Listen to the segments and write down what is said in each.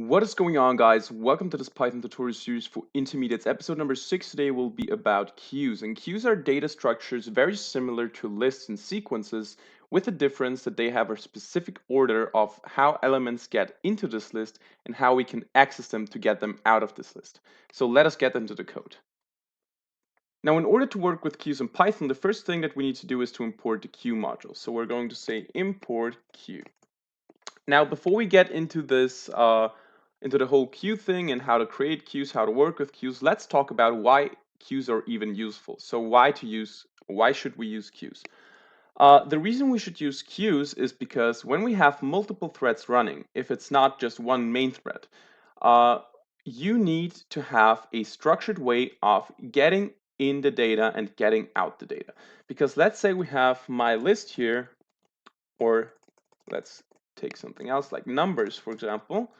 What is going on, guys? Welcome to this Python tutorial series for intermediates. Episode number 6 today will be about queues. And queues are data structures very similar to lists and sequences, with the difference that they have a specific order of how elements get into this list and how we can access them to get them out of this list. So let us get into the code. Now, in order to work with queues in Python, the first thing that we need to do is to import the queue module. So we're going to say import queue. Now, before we get into this, into the whole queue thing and how to create queues, how to work with queues, let's talk about why queues are even useful. So why should we use queues? The reason we should use queues is because when we have multiple threads running, if it's not just one main thread, uh, you need to have a structured way of getting in the data and getting out the data. Because let's say we have my list here, or let's take something else like numbers, for example.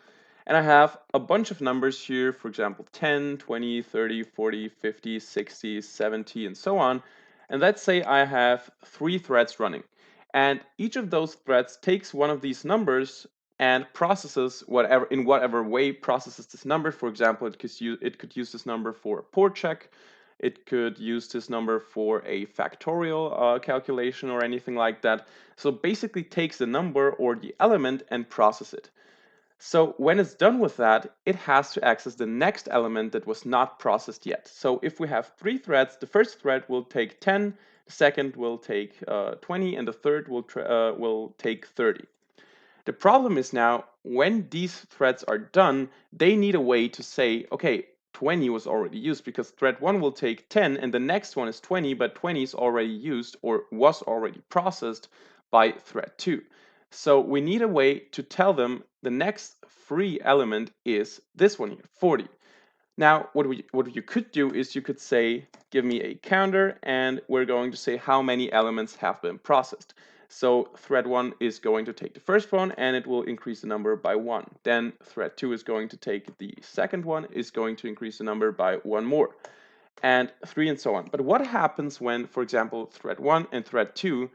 And I have a bunch of numbers here, for example, 10, 20, 30, 40, 50, 60, 70, and so on. And let's say I have 3 threads running. And each of those threads takes one of these numbers and processes whatever way processes this number. For example, it could use this number for a port check. It could use this number for a factorial calculation or anything like that. So basically takes the number or the element and process it. So when it's done with that, it has to access the next element that was not processed yet. So if we have 3 threads, the first thread will take 10, the second will take 20, and the third will take 30. The problem is now, when these threads are done, they need a way to say, okay, 20 was already used, because thread 1 will take 10 and the next one is 20, but 20 is already used or was already processed by thread 2. So we need a way to tell them the next free element is this one here, 40. Now, what you could do is you could say, give me a counter, and we're going to say how many elements have been processed. So thread 1 is going to take the first one, and it will increase the number by 1. Then thread 2 is going to take the second one, is going to increase the number by 1 more, and 3 and so on. But what happens when, for example, thread 1 and thread 2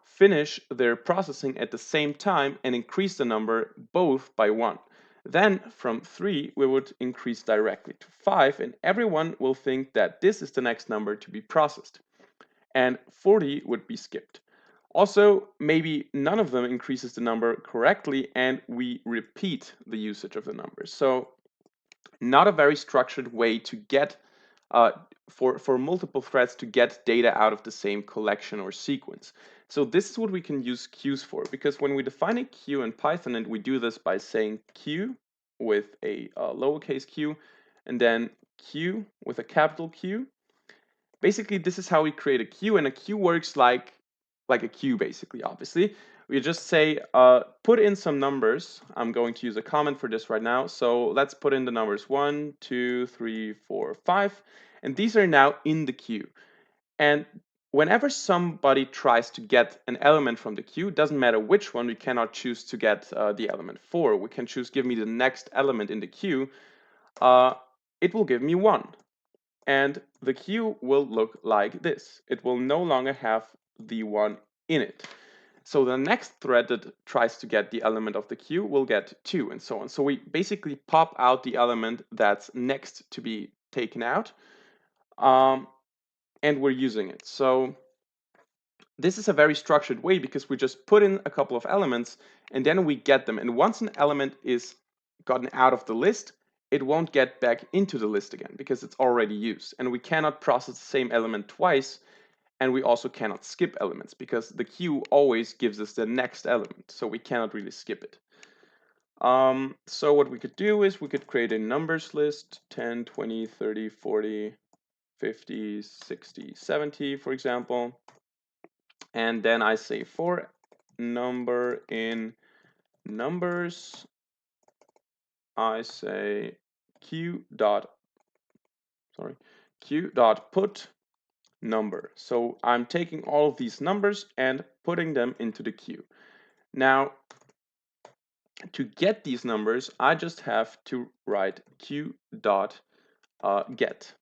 finish their processing at the same time and increase the number both by 1? Then from 3, we would increase directly to 5, and everyone will think that this is the next number to be processed. And 40 would be skipped. Also, maybe none of them increases the number correctly, and we repeat the usage of the numbers. So not a very structured way to get for multiple threads to get data out of the same collection or sequence. So this is what we can use queues for, because when we define a queue in Python, and we do this by saying queue with a lowercase q, and then queue with a capital Q, basically this is how we create a queue, and a queue works like a queue, basically. Obviously, we just say put in some numbers. I'm going to use a comment for this right now. So let's put in the numbers 1, 2, 3, 4, 5, and these are now in the queue. And whenever somebody tries to get an element from the queue, doesn't matter which one, we cannot choose to get the element 4. We can choose give me the next element in the queue. It will give me 1. And the queue will look like this. It will no longer have the 1 in it. So the next thread that tries to get the element of the queue will get 2, and so on. So we basically pop out the element that's next to be taken out, and we're using it. So this is a very structured way, because we just put in a couple of elements and then we get them. And once an element is gotten out of the list, it won't get back into the list again because it's already used. And we cannot process the same element twice, and we also cannot skip elements because the queue always gives us the next element, so we cannot really skip it. So what we could do is we could create a numbers list, 10, 20, 30, 40, 50, 60, 70, for example. And then I say for number in numbers, I say q dot put number. So I'm taking all of these numbers and putting them into the queue. Now, to get these numbers, I just have to write q dot get.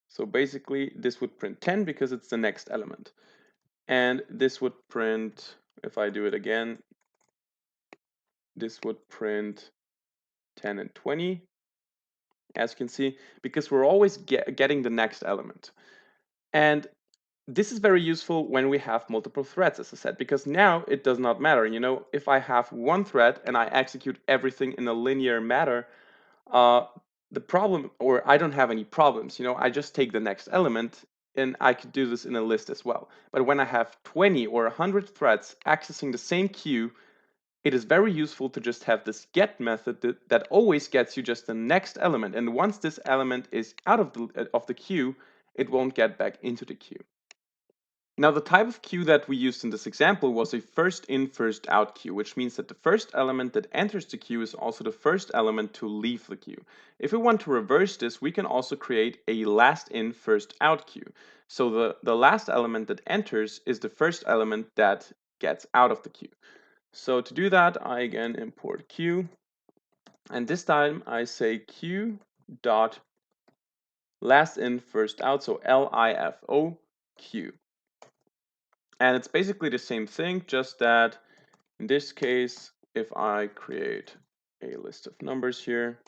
So basically, this would print 10 because it's the next element. And this would print, if I do it again, this would print 10 and 20, as you can see, because we're always getting the next element. And this is very useful when we have multiple threads, as I said, because now it does not matter. If I have one thread and I execute everything in a linear manner, uh, the problem, or I don't have any problems. I just take the next element, and I could do this in a list as well. But when I have 20 or 100 threads accessing the same queue, it is very useful to just have this get method that always gets you just the next element. And once this element is out of the queue, it won't get back into the queue. Now, the type of queue that we used in this example was a first in, first out queue, which means that the first element that enters the queue is also the first element to leave the queue. If we want to reverse this, we can also create a last in, first out queue. So the last element that enters is the first element that gets out of the queue. So to do that, I again import queue, and this time I say queue dot last in, first out, so LIFO queue. And it's basically the same thing, just that in this case, if I create a list of numbers here,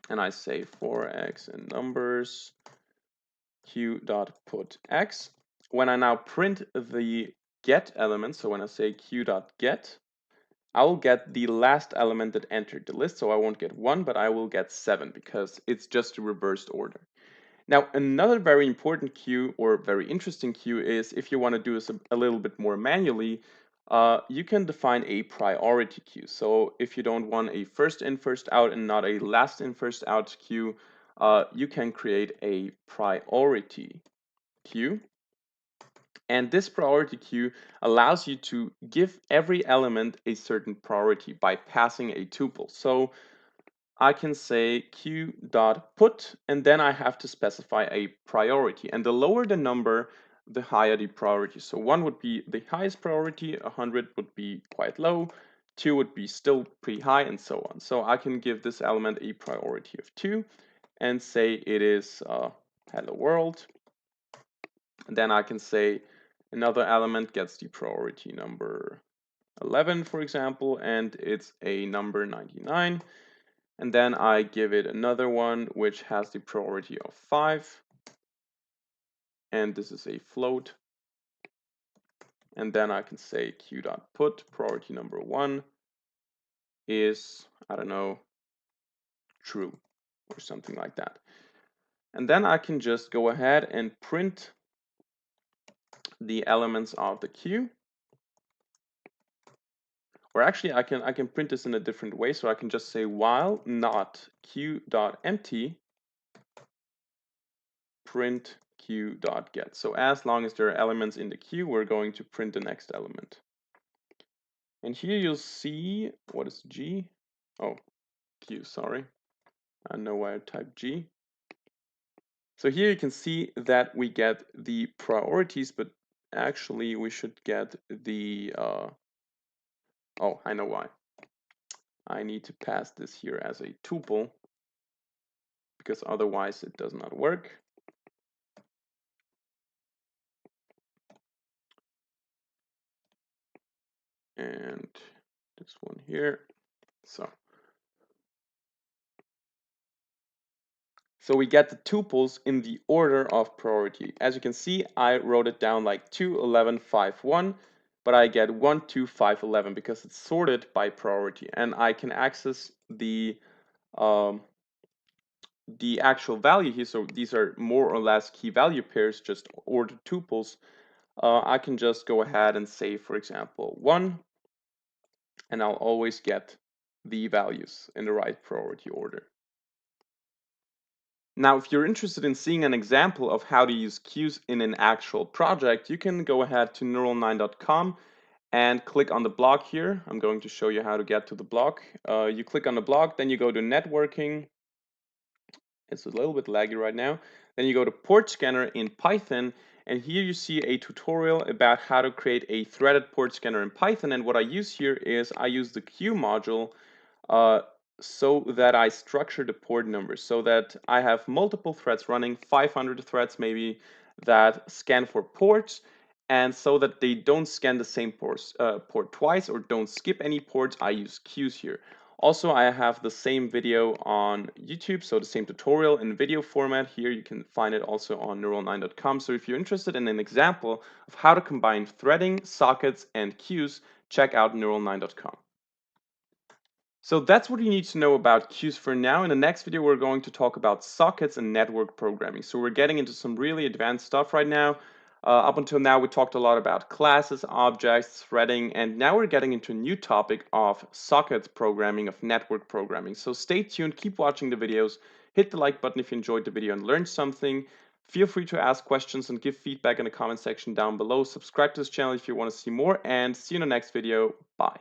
and I say for x in numbers, q.putx, when I now print the get element, so when I say q.get, I will get the last element that entered the list, so I won't get 1, but I will get 7, because it's just a reversed order. Now, another very important queue or very interesting queue is if you want to do this a little bit more manually, you can define a priority queue. So if you don't want a first in, first out and not a last in, first out queue, you can create a priority queue. And this priority queue allows you to give every element a certain priority by passing a tuple. So I can say q.put, and then I have to specify a priority. And the lower the number, the higher the priority. So 1 would be the highest priority, 100 would be quite low, 2 would be still pretty high, and so on. So I can give this element a priority of 2 and say it is hello world. And then I can say another element gets the priority number 11, for example, and it's a number 99. And then I give it another one, which has the priority of 5. And this is a float. And then I can say q.put priority number 1 is, I don't know, true or something like that. And then I can just go ahead and print the elements of the queue. Or actually, I can print this in a different way. So I can just say while not q.empty print q.get. So as long as there are elements in the queue, we're going to print the next element. And here you'll see, what is G? Oh, Q, sorry. I know why I typed G. So here you can see that we get the priorities, but actually we should get the, oh, I know why. I need to pass this here as a tuple, because otherwise it does not work. And this one here, So we get the tuples in the order of priority. As you can see, I wrote it down like 2, 11, 5, 1, but I get 1, 2, 5, 11 because it's sorted by priority. And I can access the actual value here. So these are more or less key value pairs, just ordered tuples. I can just go ahead and say, for example, 1, and I'll always get the values in the right priority order. Now, if you're interested in seeing an example of how to use queues in an actual project, you can go ahead to neural9.com and click on the blog here. I'm going to show you how to get to the blog. You click on the blog, then you go to networking. It's a little bit laggy right now. Then you go to port scanner in Python, and here you see a tutorial about how to create a threaded port scanner in Python. And what I use here is I use the queue module so that I structure the port numbers so that I have multiple threads running, 500 threads maybe, that scan for ports. And so that they don't scan the same port twice or don't skip any ports, I use queues here. Also, I have the same video on YouTube, so the same tutorial in video format here. You can find it also on neural9.com. So if you're interested in an example of how to combine threading, sockets, and queues, check out neural9.com. So that's what you need to know about queues for now. In the next video, we're going to talk about sockets and network programming. So we're getting into some really advanced stuff right now. Up until now, we talked a lot about classes, objects, threading, and now we're getting into a new topic of sockets programming, of network programming. So stay tuned, keep watching the videos, hit the like button if you enjoyed the video and learned something. Feel free to ask questions and give feedback in the comment section down below. Subscribe to this channel if you want to see more, and see you in the next video. Bye.